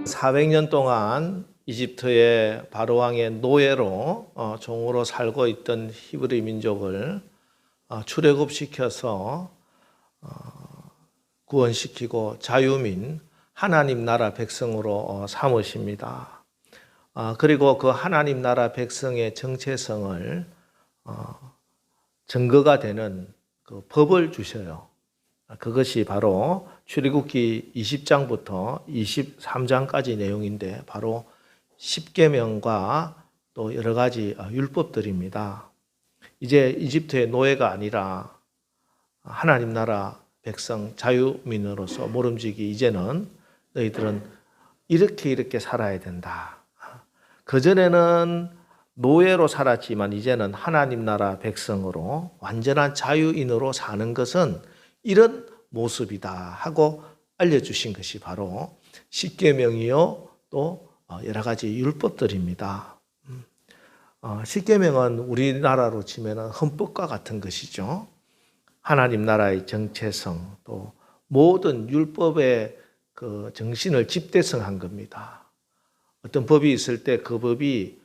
400년 동안 이집트의 바로왕의 노예로 종으로 살고 있던 히브리 민족을 출애굽시켜서 구원시키고 자유민 하나님 나라 백성으로 삼으십니다. 그리고 그 하나님 나라 백성의 정체성을 증거가 되는 그 법을 주셔요. 그것이 바로 출애굽기 20장부터 23장까지 내용인데 바로 십계명과 또 여러 가지 율법들입니다. 이제 이집트의 노예가 아니라 하나님 나라 백성 자유민으로서 모름지기 이제는 너희들은 이렇게 살아야 된다. 그전에는 노예로 살았지만 이제는 하나님 나라 백성으로 완전한 자유인으로 사는 것은 이런 모습이다 하고 알려주신 것이 바로 십계명이요 또 여러 가지 율법들입니다. 십계명은 우리나라로 치면 헌법과 같은 것이죠. 하나님 나라의 정체성 또 모든 율법의 그 정신을 집대성한 겁니다. 어떤 법이 있을 때 그 법이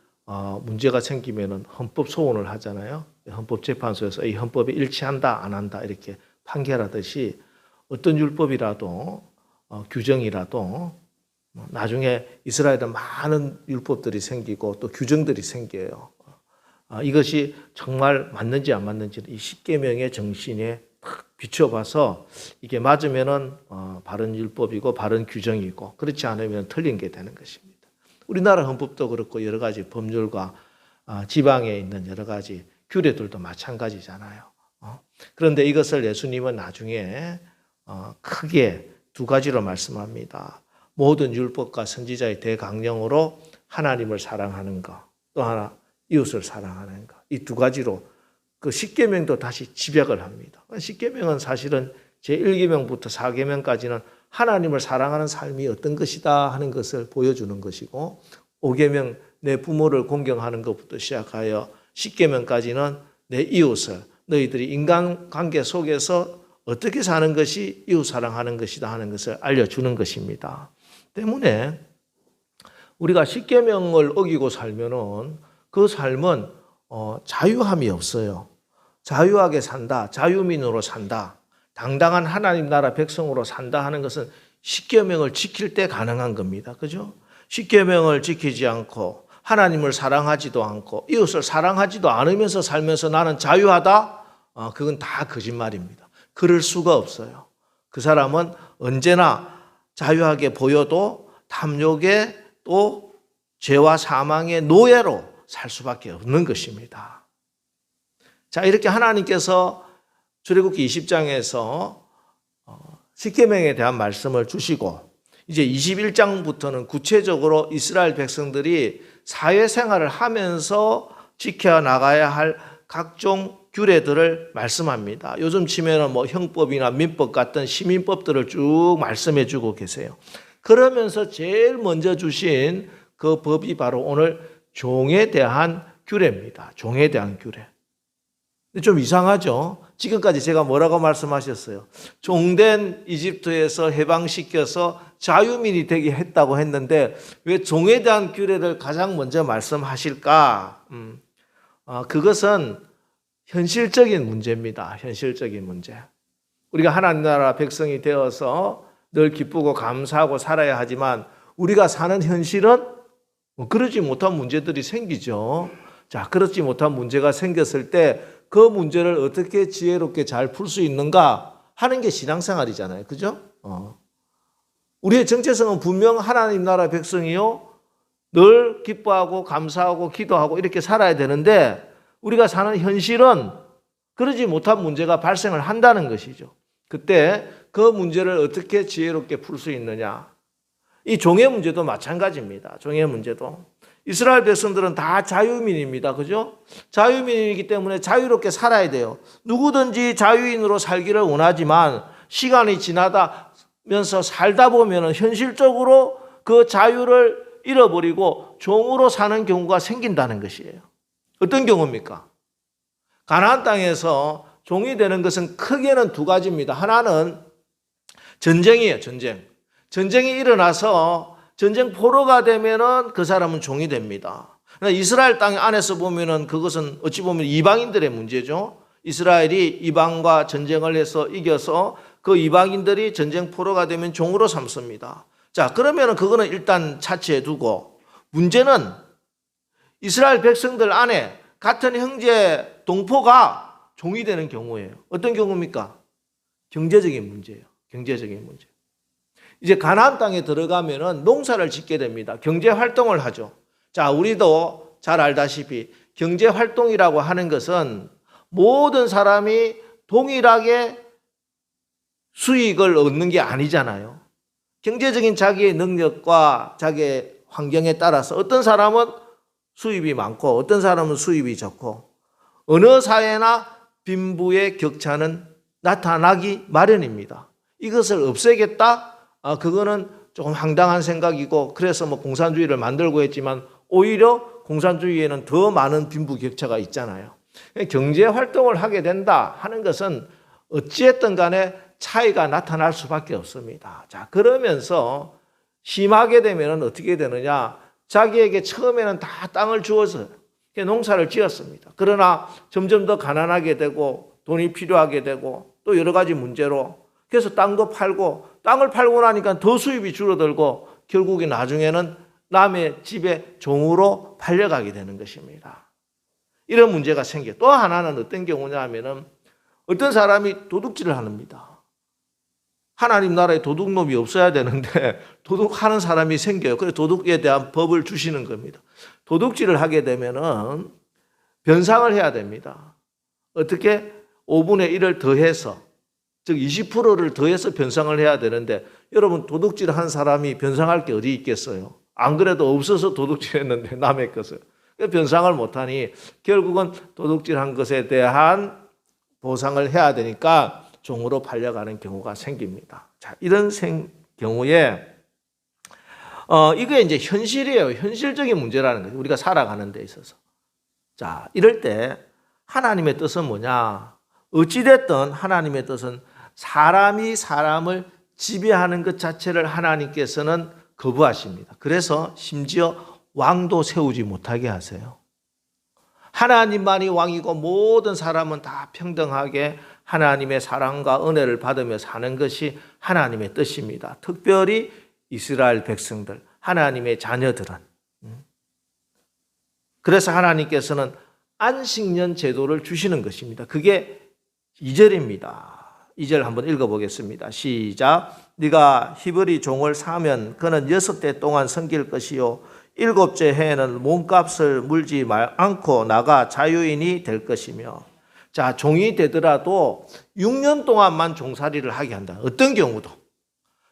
문제가 생기면 헌법 소원을 하잖아요. 헌법재판소에서 이 헌법에 일치한다 안 한다 이렇게 판결하듯이 어떤 율법이라도 규정이라도 나중에 이스라엘은 많은 율법들이 생기고 또 규정들이 생겨요. 이것이 정말 맞는지 안 맞는지는 이 십계명의 정신에 딱 비춰봐서 이게 맞으면은 바른 율법이고 바른 규정이고 그렇지 않으면 틀린 게 되는 것입니다. 우리나라 헌법도 그렇고 여러 가지 법률과 지방에 있는 여러 가지 규례들도 마찬가지잖아요. 그런데 이것을 예수님은 나중에 크게 두 가지로 말씀합니다. 모든 율법과 선지자의 대강령으로 하나님을 사랑하는 것, 또 하나 이웃을 사랑하는 것. 이 두 가지로 그 십계명도 다시 집약을 합니다. 십계명은 사실은 제1계명부터 4계명까지는 하나님을 사랑하는 삶이 어떤 것이다 하는 것을 보여주는 것이고 5계명 내 부모를 공경하는 것부터 시작하여 10계명까지는 내 이웃을 너희들이 인간관계 속에서 어떻게 사는 것이 이웃 사랑하는 것이다 하는 것을 알려주는 것입니다. 때문에 우리가 십계명을 어기고 살면은 그 삶은 자유함이 없어요. 자유하게 산다, 자유민으로 산다, 당당한 하나님 나라 백성으로 산다 하는 것은 십계명을 지킬 때 가능한 겁니다. 그죠? 십계명을 지키지 않고 하나님을 사랑하지도 않고 이웃을 사랑하지도 않으면서 살면서 나는 자유하다? 그건 다 거짓말입니다. 그럴 수가 없어요. 그 사람은 언제나 자유하게 보여도 탐욕의 또 죄와 사망의 노예로 살 수밖에 없는 것입니다. 자, 이렇게 하나님께서 출애굽기 20장에서 십계명에 대한 말씀을 주시고 이제 21장부터는 구체적으로 이스라엘 백성들이 사회생활을 하면서 지켜나가야 할 각종 규례들을 말씀합니다. 요즘 치면은 뭐 형법이나 민법 같은 시민법들을 쭉 말씀해 주고 계세요. 그러면서 제일 먼저 주신 그 법이 바로 오늘 종에 대한 규례입니다. 종에 대한 규례. 좀 이상하죠? 지금까지 제가 뭐라고 말씀하셨어요? 종된 이집트에서 해방시켜서 자유민이 되게 했다고 했는데 왜 종에 대한 규례를 가장 먼저 말씀하실까? 그것은 현실적인 문제입니다. 현실적인 문제. 우리가 하나님 나라 백성이 되어서 늘 기쁘고 감사하고 살아야 하지만 우리가 사는 현실은 그러지 못한 문제들이 생기죠. 자, 그렇지 못한 문제가 생겼을 때 그 문제를 어떻게 지혜롭게 잘 풀 수 있는가 하는 게 신앙생활이잖아요. 그죠? 우리의 정체성은 분명 하나님 나라 백성이요. 늘 기뻐하고 감사하고 기도하고 이렇게 살아야 되는데 우리가 사는 현실은 그러지 못한 문제가 발생을 한다는 것이죠. 그때 그 문제를 어떻게 지혜롭게 풀 수 있느냐. 이 종의 문제도 마찬가지입니다. 종의 문제도. 이스라엘 백성들은 다 자유민입니다. 그죠? 자유민이기 때문에 자유롭게 살아야 돼요. 누구든지 자유인으로 살기를 원하지만 시간이 지나면서 살다 보면 현실적으로 그 자유를 잃어버리고 종으로 사는 경우가 생긴다는 것이에요. 어떤 경우입니까? 가나안 땅에서 종이 되는 것은 크게는 두 가지입니다. 하나는 전쟁이에요. 전쟁이 일어나서 전쟁 포로가 되면은 그 사람은 종이 됩니다. 이스라엘 땅 안에서 보면은 그것은 어찌 보면 이방인들의 문제죠. 이스라엘이 이방과 전쟁을 해서 이겨서 그 이방인들이 전쟁 포로가 되면 종으로 삼습니다. 자, 그러면은 그거는 일단 차치해 두고, 문제는 이스라엘 백성들 안에 같은 형제 동포가 종이 되는 경우예요. 어떤 경우입니까? 경제적인 문제예요. 경제적인 문제. 이제 가나안 땅에 들어가면은 농사를 짓게 됩니다. 경제 활동을 하죠. 자, 우리도 잘 알다시피 경제 활동이라고 하는 것은 모든 사람이 동일하게 수익을 얻는 게 아니잖아요. 경제적인 자기의 능력과 자기의 환경에 따라서 어떤 사람은 수입이 많고 어떤 사람은 수입이 적고 어느 사회나 빈부의 격차는 나타나기 마련입니다. 이것을 없애겠다? 그거는 조금 황당한 생각이고, 그래서 뭐 공산주의를 만들고 했지만 오히려 공산주의에는 더 많은 빈부 격차가 있잖아요. 경제 활동을 하게 된다 하는 것은 어찌했든 간에 차이가 나타날 수밖에 없습니다. 자, 그러면서 심하게 되면 어떻게 되느냐? 자기에게 처음에는 다 땅을 주어서 농사를 지었습니다. 그러나 점점 더 가난하게 되고 돈이 필요하게 되고 또 여러 가지 문제로, 그래서 땅도 팔고, 땅을 팔고 나니까 더 수입이 줄어들고 결국에 나중에는 남의 집에 종으로 팔려가게 되는 것입니다. 이런 문제가 생겨요. 또 하나는 어떤 경우냐 하면은 어떤 사람이 도둑질을 합니다. 하나님 나라에 도둑놈이 없어야 되는데 도둑하는 사람이 생겨요. 그래서 도둑에 대한 법을 주시는 겁니다. 도둑질을 하게 되면은 변상을 해야 됩니다. 어떻게? 5분의 1을 더해서, 즉 20%를 더해서 변상을 해야 되는데, 여러분 도둑질을 한 사람이 변상할 게 어디 있겠어요? 안 그래도 없어서 도둑질했는데 남의 것을 변상을 못하니 결국은 도둑질한 것에 대한 보상을 해야 되니까 종으로 팔려가는 경우가 생깁니다. 자, 이런 경우에 이게 이제 현실이에요. 현실적인 문제라는 거죠. 우리가 살아가는 데 있어서. 자, 이럴 때 하나님의 뜻은 뭐냐? 어찌됐든 하나님의 뜻은 사람이 사람을 지배하는 것 자체를 하나님께서는 거부하십니다. 그래서 심지어 왕도 세우지 못하게 하세요. 하나님만이 왕이고 모든 사람은 다 평등하게 하나님의 사랑과 은혜를 받으며 사는 것이 하나님의 뜻입니다. 특별히 이스라엘 백성들, 하나님의 자녀들은. 그래서 하나님께서는 안식년 제도를 주시는 것입니다. 그게 2절입니다. 2절 한번 읽어보겠습니다. 시작. 네가 히브리 종을 사면 그는 6대 동안 섬길 것이요 7째 해에는 몸값을 물지 않고 나가 자유인이 될 것이며. 자, 종이 되더라도 6년 동안만 종살이를 하게 한다. 어떤 경우도.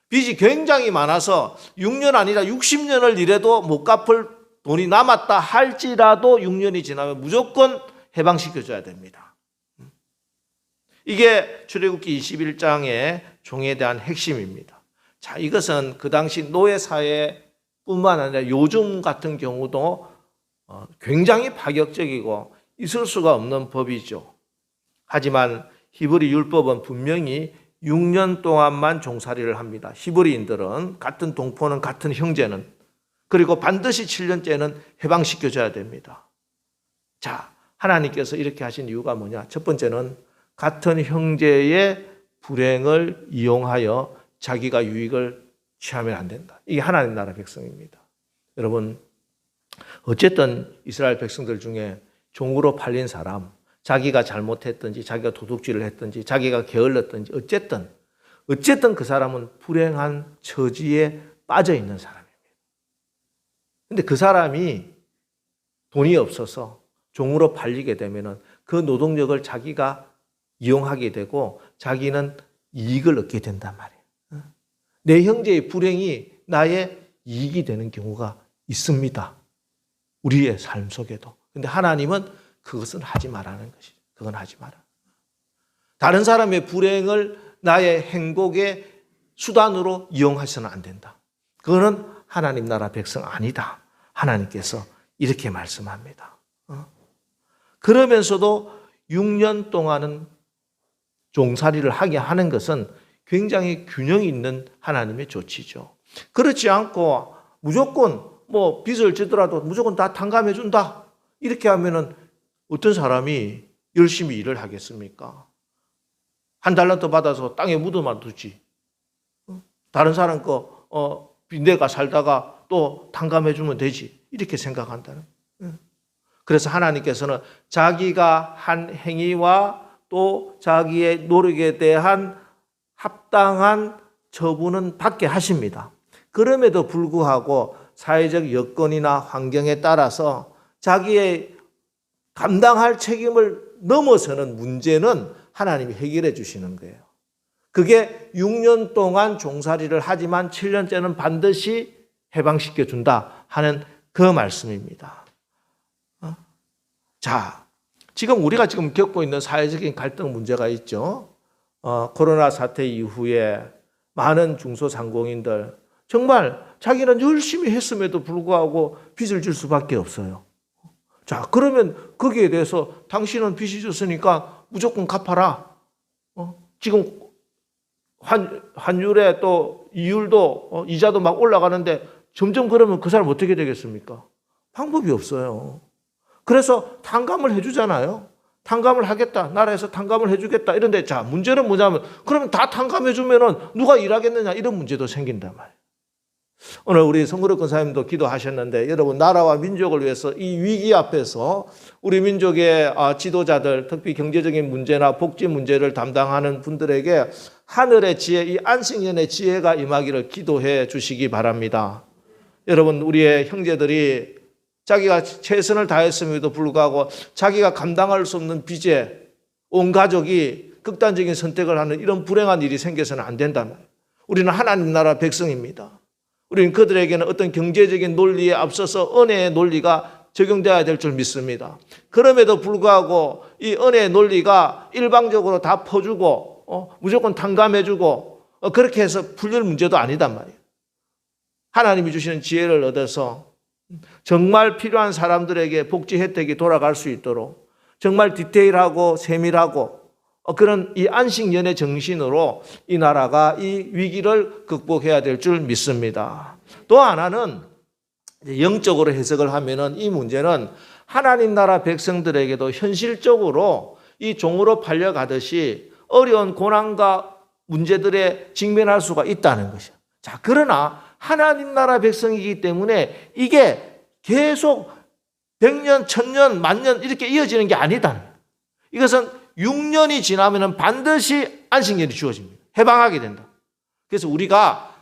빚이 굉장히 많아서 6년 아니라 60년을 일해도 못 갚을 돈이 남았다 할지라도 6년이 지나면 무조건 해방시켜줘야 됩니다. 이게 출애굽기 21장의 종에 대한 핵심입니다. 자, 이것은 그 당시 노예사회뿐만 아니라 요즘 같은 경우도 굉장히 파격적이고 있을 수가 없는 법이죠. 하지만 히브리 율법은 분명히 6년 동안만 종살이를 합니다. 히브리인들은 같은 동포는 같은 형제는, 그리고 반드시 7년째는 해방시켜줘야 됩니다. 자, 하나님께서 이렇게 하신 이유가 뭐냐? 첫 번째는 같은 형제의 불행을 이용하여 자기가 유익을 취하면 안 된다. 이게 하나님 나라 백성입니다. 여러분, 어쨌든 이스라엘 백성들 중에 종으로 팔린 사람, 자기가 잘못했든지 자기가 도둑질을 했든지 자기가 게을렀든지 어쨌든 그 사람은 불행한 처지에 빠져 있는 사람입니다. 근데 그 사람이 돈이 없어서 종으로 팔리게 되면은 그 노동력을 자기가 이용하게 되고 자기는 이익을 얻게 된단 말이에요. 내 형제의 불행이 나의 이익이 되는 경우가 있습니다. 우리의 삶 속에도. 근데 하나님은 그것은 하지 말라는 것이죠. 그건 하지 마라. 다른 사람의 불행을 나의 행복의 수단으로 이용해서는 안 된다. 그거는 하나님 나라 백성 아니다. 하나님께서 이렇게 말씀합니다. 그러면서도 6년 동안은 종살이를 하게 하는 것은 굉장히 균형 있는 하나님의 조치죠. 그렇지 않고 무조건 뭐 빚을 지더라도 무조건 다 탕감해 준다. 이렇게 하면은 어떤 사람이 열심히 일을 하겠습니까? 한 달란트 받아서 땅에 묻어만 두지. 다른 사람 거 내가 살다가 또 탕감해 주면 되지. 이렇게 생각한다는. 그래서 하나님께서는 자기가 한 행위와 또 자기의 노력에 대한 합당한 처분은 받게 하십니다. 그럼에도 불구하고 사회적 여건이나 환경에 따라서 자기의 감당할 책임을 넘어서는 문제는 하나님이 해결해 주시는 거예요. 그게 6년 동안 종살이를 하지만 7년째는 반드시 해방시켜 준다 하는 그 말씀입니다. 자, 지금 우리가 지금 겪고 있는 사회적인 갈등 문제가 있죠. 코로나 사태 이후에 많은 중소상공인들 정말 자기는 열심히 했음에도 불구하고 빚을 질 수밖에 없어요. 자, 그러면 거기에 대해서 당신은 빚이 졌으니까 무조건 갚아라. 지금 환율에 또 이율도 이자도 막 올라가는데 점점 그러면 그 사람 어떻게 되겠습니까? 방법이 없어요. 그래서 탕감을 해주잖아요. 탕감을 하겠다. 나라에서 탕감을 해주겠다. 이런데 자, 문제는 뭐냐면 그러면 다 탕감해주면은 누가 일하겠느냐 이런 문제도 생긴단 말이에요. 오늘 우리 성그룹 권사님도 기도하셨는데 여러분 나라와 민족을 위해서 이 위기 앞에서 우리 민족의 지도자들 특히 경제적인 문제나 복지 문제를 담당하는 분들에게 하늘의 지혜, 이 안식년의 지혜가 임하기를 기도해 주시기 바랍니다. 여러분 우리의 형제들이 자기가 최선을 다했음에도 불구하고 자기가 감당할 수 없는 빚에 온 가족이 극단적인 선택을 하는 이런 불행한 일이 생겨서는 안 된다. 우리는 하나님 나라 백성입니다. 우리는 그들에게는 어떤 경제적인 논리에 앞서서 은혜의 논리가 적용되어야 될 줄 믿습니다. 그럼에도 불구하고 이 은혜의 논리가 일방적으로 다 퍼주고 무조건 탕감해주고 그렇게 해서 풀릴 문제도 아니단 말이에요. 하나님이 주시는 지혜를 얻어서 정말 필요한 사람들에게 복지 혜택이 돌아갈 수 있도록 정말 디테일하고 세밀하고 그런 이 안식년의 정신으로 이 나라가 이 위기를 극복해야 될 줄 믿습니다. 또 하나는 영적으로 해석을 하면은 이 문제는 하나님 나라 백성들에게도 현실적으로 이 종으로 팔려가듯이 어려운 고난과 문제들에 직면할 수가 있다는 것이죠. 자, 그러나 하나님 나라 백성이기 때문에 이게 계속 100년, 1000년, 만년 이렇게 이어지는 게 아니다. 이것은 6년이 지나면 반드시 안식년이 주어집니다. 해방하게 된다. 그래서 우리가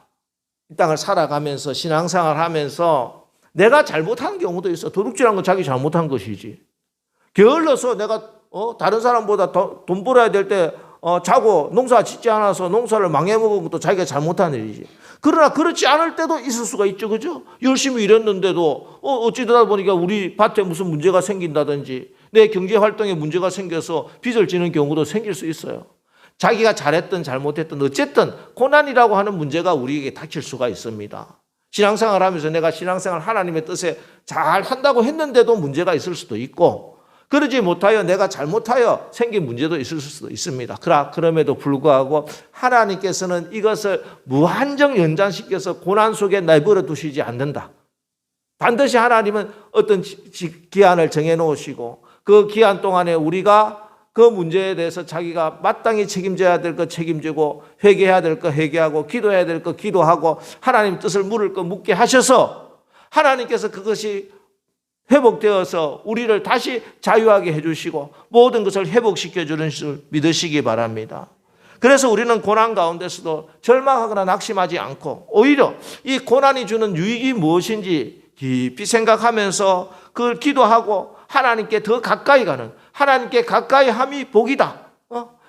이 땅을 살아가면서 신앙생활 하면서 내가 잘못한 경우도 있어. 도둑질한 건 자기 잘못한 것이지. 게을러서 내가 다른 사람보다 돈 벌어야 될 때 자고 농사 짓지 않아서 농사를 망해먹은 것도 자기가 잘못한 일이지. 그러나 그렇지 않을 때도 있을 수가 있죠. 그죠? 열심히 일했는데도 어찌되다 보니까 우리 밭에 무슨 문제가 생긴다든지 내 경제활동에 문제가 생겨서 빚을 지는 경우도 생길 수 있어요. 자기가 잘했든 잘못했든 어쨌든 고난이라고 하는 문제가 우리에게 닥칠 수가 있습니다. 신앙생활 하면서 내가 신앙생활 하나님의 뜻에 잘 한다고 했는데도 문제가 있을 수도 있고 그러지 못하여 내가 잘못하여 생긴 문제도 있을 수도 있습니다. 그럼에도 불구하고 하나님께서는 이것을 무한정 연장시켜서 고난 속에 내버려 두시지 않는다. 반드시 하나님은 어떤 기한을 정해 놓으시고 그 기한 동안에 우리가 그 문제에 대해서 자기가 마땅히 책임져야 될 거 책임지고 회개해야 될 거 회개하고 기도해야 될 거 기도하고 하나님 뜻을 물을 거 묻게 하셔서 하나님께서 그것이 회복되어서 우리를 다시 자유하게 해주시고 모든 것을 회복시켜 주는 줄 믿으시기 바랍니다. 그래서 우리는 고난 가운데서도 절망하거나 낙심하지 않고 오히려 이 고난이 주는 유익이 무엇인지 깊이 생각하면서 그걸 기도하고 하나님께 더 가까이 가는 하나님께 가까이 함이 복이다.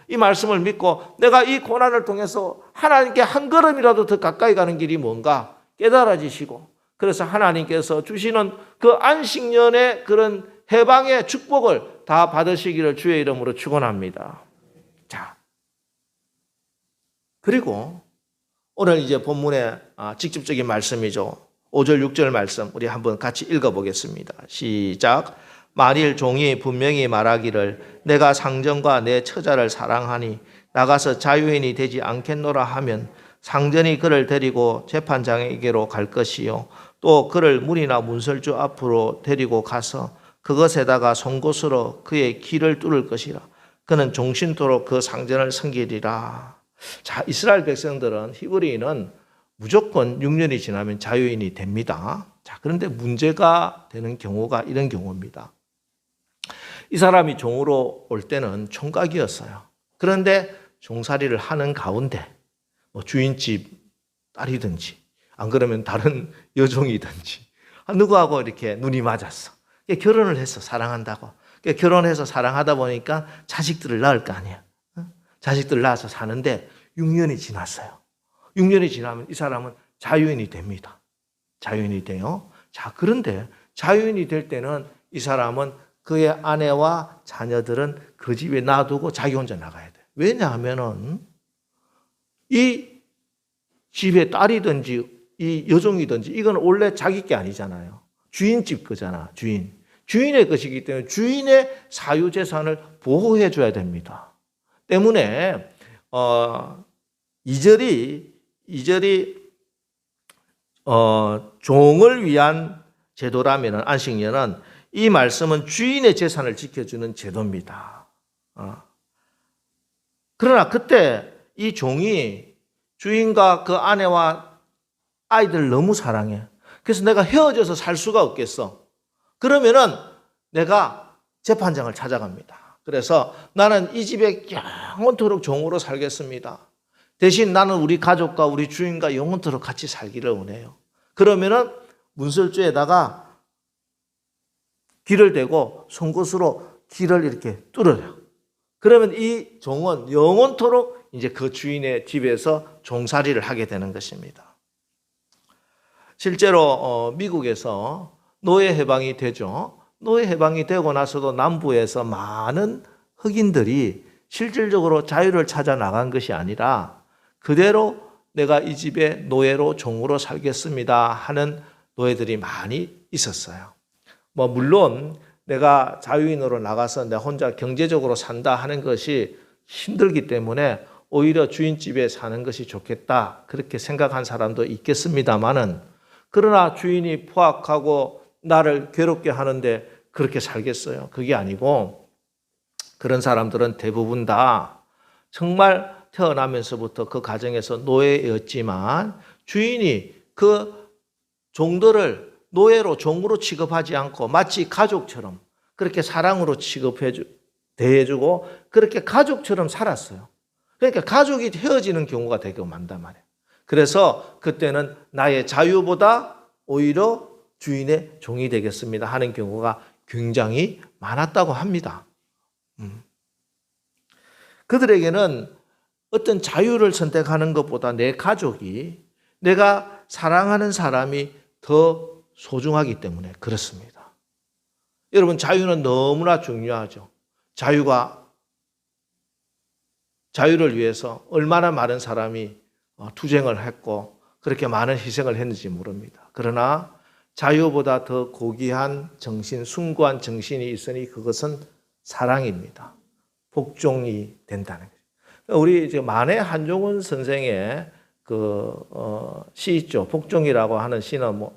이 말씀을 믿고 내가 이 고난을 통해서 하나님께 한 걸음이라도 더 가까이 가는 길이 뭔가 깨달아지시고 그래서 하나님께서 주시는 그 안식년의 그런 해방의 축복을 다 받으시기를 주의 이름으로 축원합니다. 자, 그리고 오늘 이제 본문의 직접적인 말씀이죠. 5절 6절 말씀 우리 한번 같이 읽어보겠습니다. 시작. 만일 종이 분명히 말하기를 내가 상전과 내 처자를 사랑하니 나가서 자유인이 되지 않겠노라 하면 상전이 그를 데리고 재판장에게로 갈 것이요 또 그를 문이나 문설주 앞으로 데리고 가서 그것에다가 송곳으로 그의 귀를 뚫을 것이라. 그는 종신토록 그 상전을 섬기리라. 자, 이스라엘 백성들은 히브리인은 무조건 6년이 지나면 자유인이 됩니다. 자, 그런데 문제가 되는 경우가 이런 경우입니다. 이 사람이 종으로 올 때는 총각이었어요. 그런데 종살이를 하는 가운데 주인집 딸이든지 안 그러면 다른 여종이든지 누구하고 이렇게 눈이 맞았어. 결혼을 했어. 사랑한다고. 결혼해서 사랑하다 보니까 자식들을 낳을 거 아니야. 자식들을 낳아서 사는데 6년이 지났어요. 6년이 지나면 이 사람은 자유인이 됩니다. 자유인이 돼요. 자, 그런데 자유인이 될 때는 이 사람은 그의 아내와 자녀들은 그 집에 놔두고 자기 혼자 나가야 돼. 왜냐하면은 이 집에 딸이든지 이 여종이든지 이건 원래 자기 게 아니잖아요. 주인집 거잖아. 주인의 것이기 때문에 주인의 사유재산을 보호해 줘야 됩니다. 때문에 2절이 종을 위한 제도라면 안식년은 이 말씀은 주인의 재산을 지켜주는 제도입니다. 그러나 그때 이 종이 주인과 그 아내와 아이들을 너무 사랑해. 그래서 내가 헤어져서 살 수가 없겠어. 그러면은 내가 재판장을 찾아갑니다. 그래서 나는 이 집에 영원토록 종으로 살겠습니다. 대신 나는 우리 가족과 우리 주인과 영원토록 같이 살기를 원해요. 그러면은 문설주에다가 귀를 대고 송곳으로 귀를 이렇게 뚫어요. 그러면 이 종은 영원토록 이제 그 주인의 집에서 종살이를 하게 되는 것입니다. 실제로 미국에서 노예 해방이 되죠. 노예 해방이 되고 나서도 남부에서 많은 흑인들이 실질적으로 자유를 찾아 나간 것이 아니라 그대로 내가 이 집에 노예로 종으로 살겠습니다 하는 노예들이 많이 있었어요. 물론 내가 자유인으로 나가서 내 혼자 경제적으로 산다 하는 것이 힘들기 때문에 오히려 주인집에 사는 것이 좋겠다 그렇게 생각한 사람도 있겠습니다만은 그러나 주인이 포악하고 나를 괴롭게 하는데 그렇게 살겠어요? 그게 아니고 그런 사람들은 대부분 다 정말 태어나면서부터 그 가정에서 노예였지만 주인이 그 종들을 노예로 종으로 취급하지 않고 마치 가족처럼 그렇게 사랑으로 대해주고 그렇게 가족처럼 살았어요. 그러니까 가족이 헤어지는 경우가 되게 많단 말이에요. 그래서 그때는 나의 자유보다 오히려 주인의 종이 되겠습니다 하는 경우가 굉장히 많았다고 합니다. 그들에게는 어떤 자유를 선택하는 것보다 내 가족이 내가 사랑하는 사람이 더 소중하기 때문에 그렇습니다. 여러분 자유는 너무나 중요하죠. 자유를 위해서 얼마나 많은 사람이 투쟁을 했고 그렇게 많은 희생을 했는지 모릅니다. 그러나 자유보다 더 고귀한 정신, 숭고한 정신이 있으니 그것은 사랑입니다. 복종이 된다는 거죠. 우리 이제 만해 한종훈 선생의 시 있죠. 복종이라고 하는 시는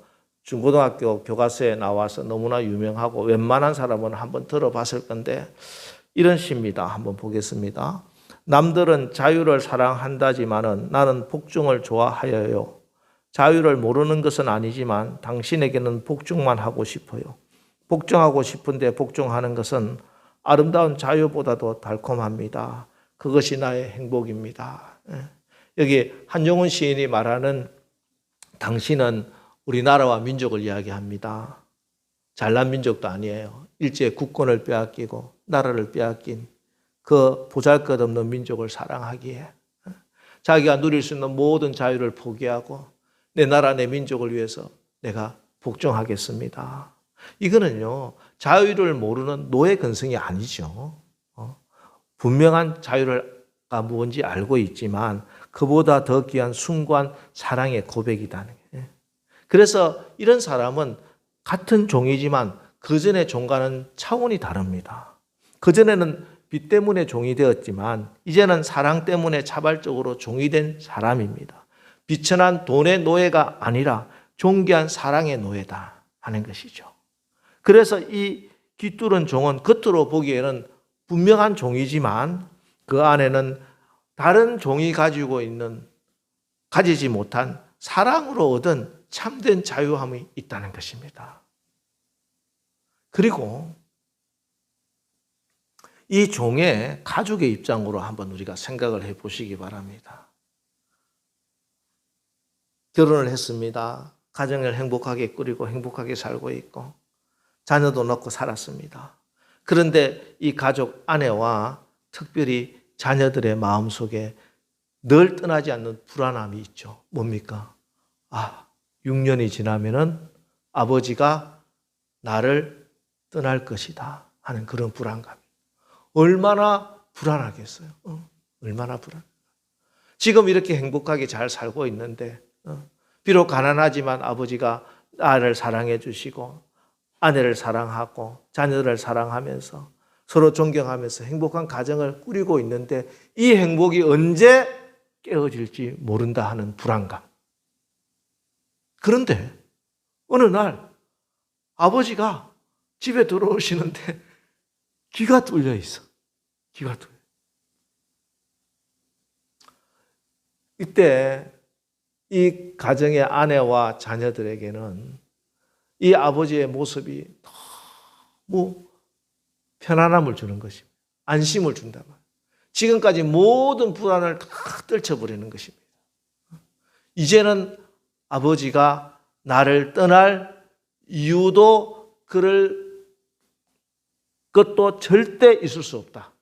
중고등학교 교과서에 나와서 너무나 유명하고 웬만한 사람은 한번 들어봤을 건데 이런 시입니다. 한번 보겠습니다. 남들은 자유를 사랑한다지만은 나는 복종을 좋아하여요. 자유를 모르는 것은 아니지만 당신에게는 복종만 하고 싶어요. 복종하고 싶은데 복종하는 것은 아름다운 자유보다도 달콤합니다. 그것이 나의 행복입니다. 여기 한종훈 시인이 말하는 당신은 우리나라와 민족을 이야기합니다. 잘난 민족도 아니에요. 일제 국권을 빼앗기고 나라를 빼앗긴 그 보잘것없는 민족을 사랑하기에 자기가 누릴 수 있는 모든 자유를 포기하고 내 나라 내 민족을 위해서 내가 복종하겠습니다. 이거는요 자유를 모르는 노예 근성이 아니죠. 분명한 자유가 무엇인지 알고 있지만 그보다 더 귀한 숭고한 사랑의 고백이다는 거예요. 그래서 이런 사람은 같은 종이지만 그전의 종과는 차원이 다릅니다. 그전에는 빚 때문에 종이 되었지만 이제는 사랑 때문에 자발적으로 종이 된 사람입니다. 비천한 돈의 노예가 아니라 존귀한 사랑의 노예다 하는 것이죠. 그래서 이 귀뚫은 종은 겉으로 보기에는 분명한 종이지만 그 안에는 다른 종이 가지지 못한 사랑으로 얻은 참된 자유함이 있다는 것입니다. 그리고 이 종의 가족의 입장으로 한번 우리가 생각을 해 보시기 바랍니다. 결혼을 했습니다. 가정을 행복하게 꾸리고 행복하게 살고 있고 자녀도 낳고 살았습니다. 그런데 이 가족 아내와 특별히 자녀들의 마음속에 늘 떠나지 않는 불안함이 있죠. 뭡니까? 6년이 지나면은 아버지가 나를 떠날 것이다 하는 그런 불안감. 얼마나 불안하겠어요. 얼마나 불안. 지금 이렇게 행복하게 잘 살고 있는데 비록 가난하지만 아버지가 나를 사랑해 주시고 아내를 사랑하고 자녀들을 사랑하면서 서로 존경하면서 행복한 가정을 꾸리고 있는데 이 행복이 언제 깨어질지 모른다 하는 불안감. 그런데 어느 날 아버지가 집에 들어오시는데 귀가 뚫려 있어. 귀가 뚫려. 이때 이 가정의 아내와 자녀들에게는 이 아버지의 모습이 너무 편안함을 주는 것입니다. 안심을 준단 말이에요. 지금까지 모든 불안을 다 떨쳐버리는 것입니다. 이제는 아버지가 나를 떠날 이유도 그럴 것도 절대 있을 수 없다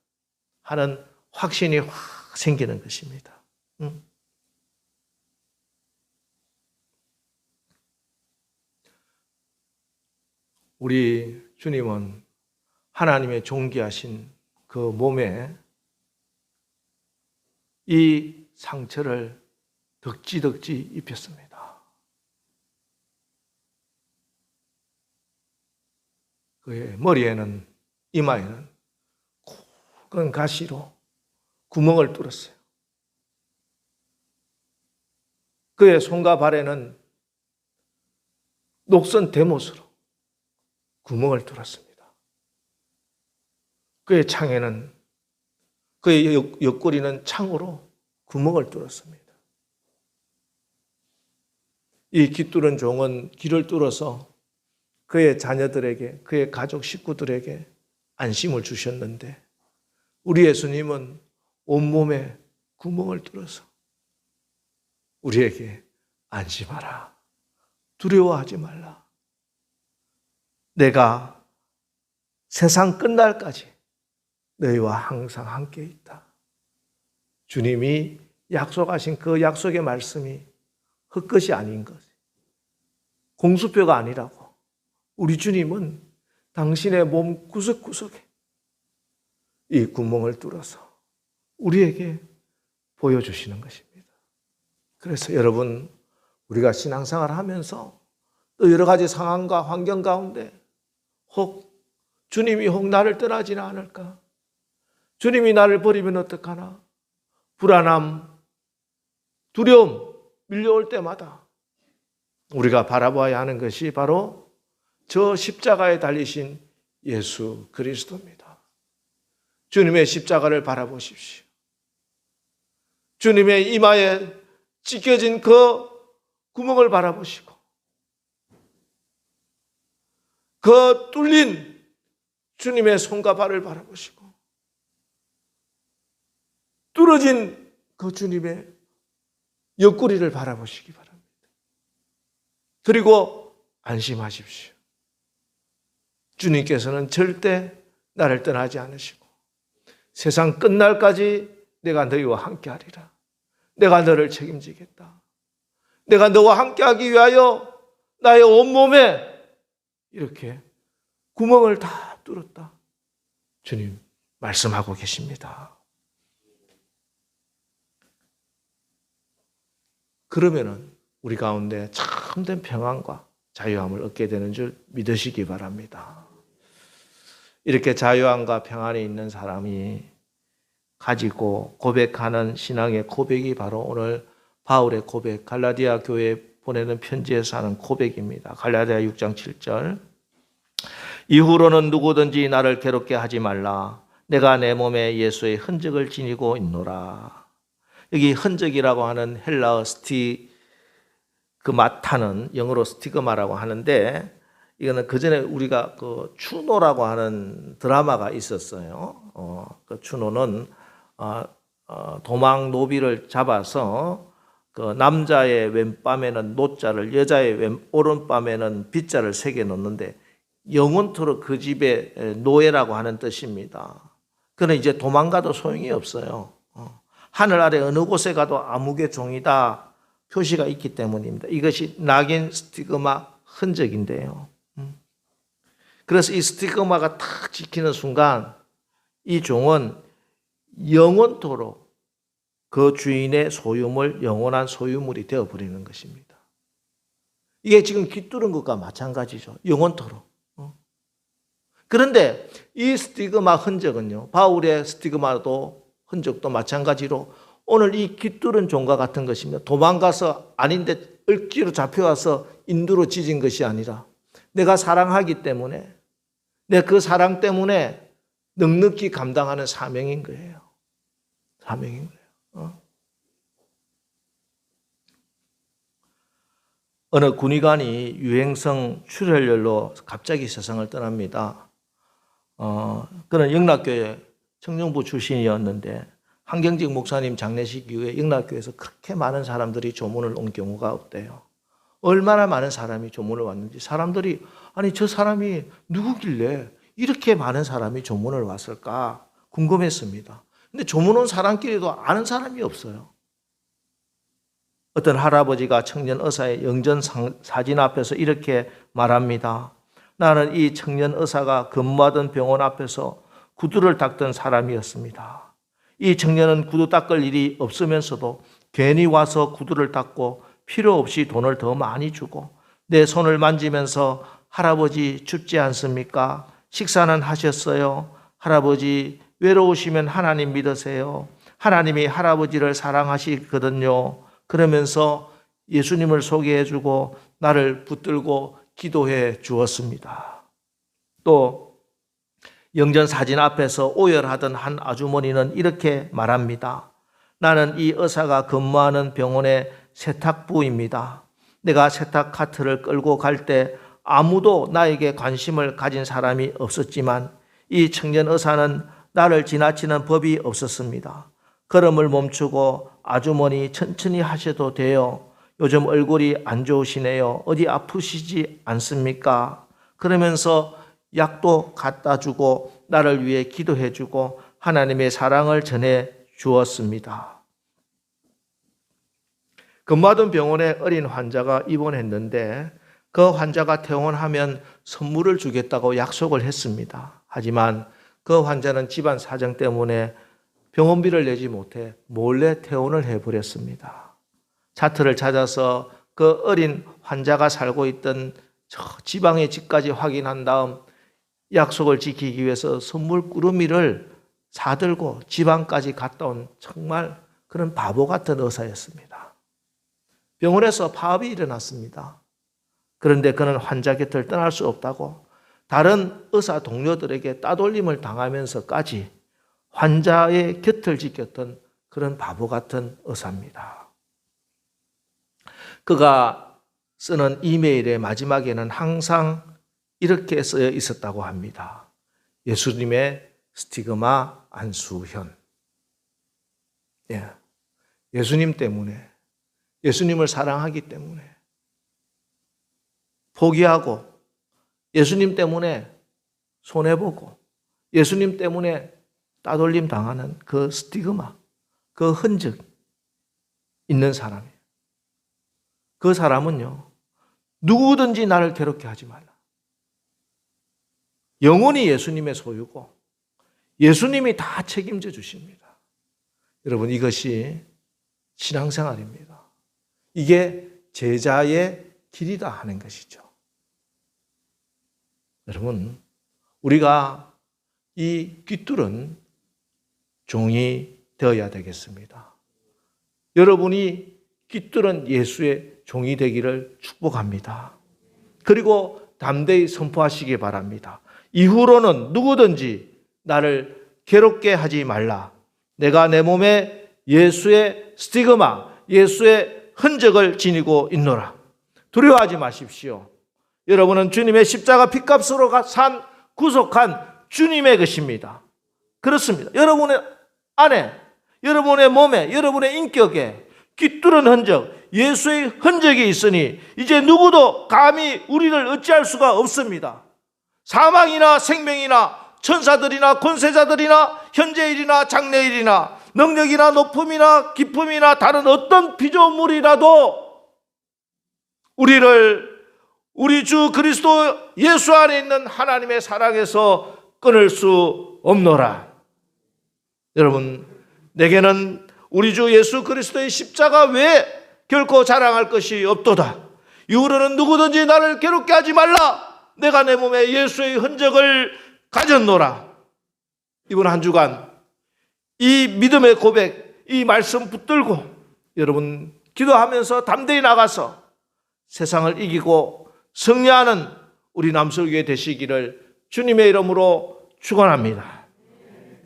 하는 확신이 확 생기는 것입니다. 우리 주님은 하나님의 존귀하신 그 몸에 이 상처를 덕지덕지 입혔습니다. 그의 머리에는, 이마에는 굵은 가시로 구멍을 뚫었어요. 그의 손과 발에는 녹슨 대못으로 구멍을 뚫었습니다. 그의 창에는, 그의 옆구리는 창으로 구멍을 뚫었습니다. 이 귀뚫은 종은 귀를 뚫어서 그의 자녀들에게, 그의 가족 식구들에게 안심을 주셨는데 우리 예수님은 온몸에 구멍을 뚫어서 우리에게 안심하라. 두려워하지 말라. 내가 세상 끝날까지 너희와 항상 함께 있다. 주님이 약속하신 그 약속의 말씀이 헛것이 아닌 것. 공수표가 아니라고. 우리 주님은 당신의 몸 구석구석에 이 구멍을 뚫어서 우리에게 보여주시는 것입니다. 그래서 여러분, 우리가 신앙생활을 하면서 또 여러 가지 상황과 환경 가운데 주님이 나를 떠나지는 않을까? 주님이 나를 버리면 어떡하나? 불안함, 두려움 밀려올 때마다 우리가 바라봐야 하는 것이 바로 저 십자가에 달리신 예수 그리스도입니다. 주님의 십자가를 바라보십시오. 주님의 이마에 찢겨진 그 구멍을 바라보시고 그 뚫린 주님의 손과 발을 바라보시고 뚫어진 그 주님의 옆구리를 바라보시기 바랍니다. 그리고 안심하십시오. 주님께서는 절대 나를 떠나지 않으시고 세상 끝날까지 내가 너희와 함께하리라. 내가 너를 책임지겠다. 내가 너와 함께하기 위하여 나의 온몸에 이렇게 구멍을 다 뚫었다. 주님 말씀하고 계십니다. 그러면은 우리 가운데 참된 평안과 자유함을 얻게 되는 줄 믿으시기 바랍니다. 이렇게 자유함과 평안이 있는 사람이 가지고 고백하는 신앙의 고백이 바로 오늘 바울의 고백, 갈라디아 교회에 보내는 편지에서 하는 고백입니다. 갈라디아 6장 7절. 이후로는 누구든지 나를 괴롭게 하지 말라. 내가 내 몸에 예수의 흔적을 지니고 있노라. 여기 흔적이라고 하는 헬라어 스티그마타는 영어로 스티그마라고 하는데, 이거는 그 전에 우리가 그 추노라고 하는 드라마가 있었어요. 그 추노는 도망 노비를 잡아서 그 남자의 왼밤에는 노자를, 여자의 오른밤에는 빗자를 새겨 놓는데 영원토록 그 집에 노예라고 하는 뜻입니다. 그는 이제 도망가도 소용이 없어요. 하늘 아래 어느 곳에 가도 암흑의 종이다 표시가 있기 때문입니다. 이것이 낙인 스티그마 흔적인데요. 그래서 이 스티그마가 탁 찍히는 순간 이 종은 영원토록 그 주인의 소유물, 영원한 소유물이 되어버리는 것입니다. 이게 지금 귀뚫은 것과 마찬가지죠. 영원토록. 그런데 이 스티그마 흔적은요, 바울의 스티그마도 흔적도 마찬가지로 오늘 이 귀뚫은 종과 같은 것이며, 도망가서 아닌데 억지로 잡혀와서 인두로 찢은 것이 아니라 내가 사랑하기 때문에, 내 그 사랑 때문에 넉넉히 감당하는 사명인 거예요. 사명인 거예요. 어느 군의관이 유행성 출혈열로 갑자기 세상을 떠납니다. 그는 영락교회 청년부 출신이었는데 한경직 목사님 장례식 이후에 영락교회에서 그렇게 많은 사람들이 조문을 온 경우가 없대요. 얼마나 많은 사람이 조문을 왔는지, 사람들이 아니 저 사람이 누구길래 이렇게 많은 사람이 조문을 왔을까 궁금했습니다. 근데 조문 온 사람끼리도 아는 사람이 없어요. 어떤 할아버지가 청년 의사의 영전 사진 앞에서 이렇게 말합니다. 나는 이 청년 의사가 근무하던 병원 앞에서 구두를 닦던 사람이었습니다. 이 청년은 구두 닦을 일이 없으면서도 괜히 와서 구두를 닦고 필요 없이 돈을 더 많이 주고 내 손을 만지면서 할아버지 춥지 않습니까? 식사는 하셨어요? 할아버지 외로우시면 하나님 믿으세요. 하나님이 할아버지를 사랑하시거든요. 그러면서 예수님을 소개해주고 나를 붙들고 기도해 주었습니다. 또 영전 사진 앞에서 오열하던 한 아주머니는 이렇게 말합니다. 나는 이 의사가 근무하는 병원의 세탁부입니다. 내가 세탁 카트를 끌고 갈 때 아무도 나에게 관심을 가진 사람이 없었지만 이 청년 의사는 나를 지나치는 법이 없었습니다. 걸음을 멈추고 아주머니 천천히 하셔도 돼요. 요즘 얼굴이 안 좋으시네요. 어디 아프시지 않습니까? 그러면서 약도 갖다 주고 나를 위해 기도해 주고 하나님의 사랑을 전해 주었습니다. 근무하던 병원에 어린 환자가 입원했는데 그 환자가 퇴원하면 선물을 주겠다고 약속을 했습니다. 하지만 그 환자는 집안 사정 때문에 병원비를 내지 못해 몰래 퇴원을 해버렸습니다. 차트를 찾아서 그 어린 환자가 살고 있던 저 지방의 집까지 확인한 다음 약속을 지키기 위해서 선물 꾸러미를 사들고 지방까지 갔다 온 정말 그런 바보 같은 의사였습니다. 병원에서 파업이 일어났습니다. 그런데 그는 환자 곁을 떠날 수 없다고 다른 의사 동료들에게 따돌림을 당하면서까지 환자의 곁을 지켰던 그런 바보 같은 의사입니다. 그가 쓰는 이메일의 마지막에는 항상 이렇게 쓰여 있었다고 합니다. 예수님의 스티그마 안수현. 예수님 때문에, 예수님을 사랑하기 때문에 포기하고, 예수님 때문에 손해보고, 예수님 때문에 따돌림 당하는 그 스티그마, 그 흔적 있는 사람이에요. 그 사람은요, 누구든지 나를 괴롭게 하지 말라. 영원히 예수님의 소유고 예수님이 다 책임져 주십니다. 여러분, 이것이 신앙생활입니다. 이게 제자의 길이다 하는 것이죠. 여러분, 우리가 이 귀뚫은 종이 되어야 되겠습니다. 여러분이 깃들은 예수의 종이 되기를 축복합니다. 그리고 담대히 선포하시기 바랍니다. 이후로는 누구든지 나를 괴롭게 하지 말라. 내가 내 몸에 예수의 스티그마, 예수의 흔적을 지니고 있노라. 두려워하지 마십시오. 여러분은 주님의 십자가 핏값으로 산 구속한 주님의 것입니다. 그렇습니다. 여러분의 안에, 여러분의 몸에, 여러분의 인격에 깃두른 흔적, 예수의 흔적이 있으니 이제 누구도 감히 우리를 어찌할 수가 없습니다. 사망이나 생명이나 천사들이나 권세자들이나 현재일이나 장래일이나 능력이나 높음이나 기쁨이나 다른 어떤 피조물이라도 우리를 우리 주 그리스도 예수 안에 있는 하나님의 사랑에서 끊을 수 없노라. 여러분, 내게는 우리 주 예수 그리스도의 십자가 외에 결코 자랑할 것이 없도다. 이후로는 누구든지 나를 괴롭게 하지 말라. 내가 내 몸에 예수의 흔적을 가졌노라. 이번 한 주간 이 믿음의 고백, 이 말씀 붙들고 여러분 기도하면서 담대히 나가서 세상을 이기고 승리하는 우리 남설교회 되시기를 주님의 이름으로 축원합니다.